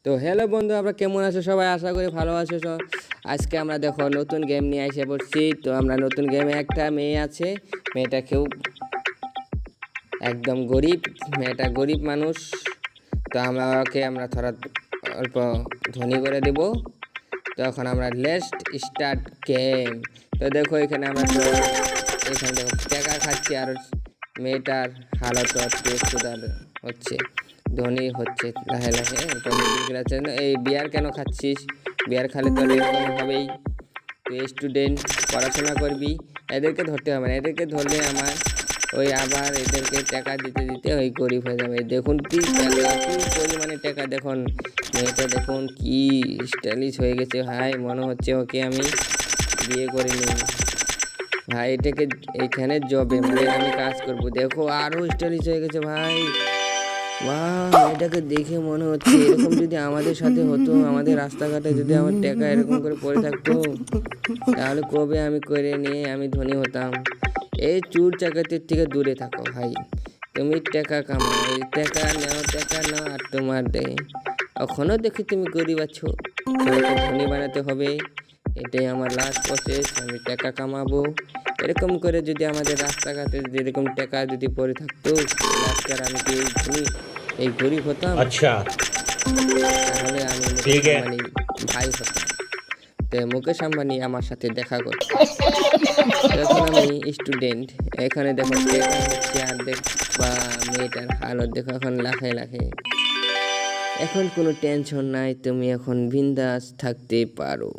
তো হ্যালো বন্ধু, আমরা কেমন আছো সবাই? আশা করি ভালো আছো সব। আজকে আমরা দেখো নতুন গেম নিয়ে এসে পড়ছি। তো আমরা নতুন গেমে একটা মেয়ে আছে, মেয়েটা কেউ একদম গরিব, মেয়েটা গরিব মানুষ। তো আমরা থোড়া অল্প ধনী করে দেব। তো এখন আমরা লেটস স্টার্ট গেম। তো দেখো এখানে এখানে দেখো টাকা খাচ্ছি, আর মেয়েটার হালত একটু সুদার হচ্ছে, ধনী হচ্ছে লাহে লাহে। তো এই বিয়ার কেন খাচ্ছিস? বিয়ার খালে তো এরকম হবেই। তুই স্টুডেন্ট, পড়াশোনা করবি, এদেরকে ধরতে হবে না। এদেরকে ধরলে আমার আবার এদেরকে টাকা দিতে দিতে গরিব হয়ে যাবে। দেখুন কি টাকা, কি পরিমাণে টাকা। দেখুন মেয়েটা, দেখুন কি স্টাইলিশ হয়ে গেছে ভাই, মনে হচ্ছে ওকে আমি বিয়ে করে নিই ভাই। এটাকে এখানে জবে মানে আমি কাজ করব। দেখো আরো স্টাইলিশ হয়ে গেছে ভাই। এটাকে দেখে মনে হচ্ছে এরকম যদি আমাদের সাথে হতো, আমাদের রাস্তাঘাটে যদি আমার টাকা এরকম করে পড়ে থাকতো, তাহলে কবে আমি করে নিয়ে আমি ধনী হতাম। এই চুর চাকাতির থেকে দূরে থাকো ভাই। তুমি টাকা কামাও, এই টাকা নাও আর তোমার দেয়। এখনো দেখি তুমি গরিব আছো, তোমাকে ধনী বানাতে হবে। এটাই আমার লাস্ট প্রসেস। আমি টাকা কামাবো। এরকম করে যদি আমাদের রাস্তাঘাটে যেরকম টাকা যদি পড়ে থাকতো, আজকে আর আমি কি এই গরিব হতাম? अच्छा তাহলে আমি মুকেশ ठीक है। আম্বানি ভাই হতাম। তো মুকেশ আম্বানি আমার সাথে দেখা করতো। এখন আমি স্টুডেন্ট। এখানে দেখো টাকা হচ্ছে আর বা মেয়েটার হালত দেখো এখন লাখে লাখে। এখন কোনো টেনশন নাই, তুমি এখন বিন্দাস থাকতে পারো।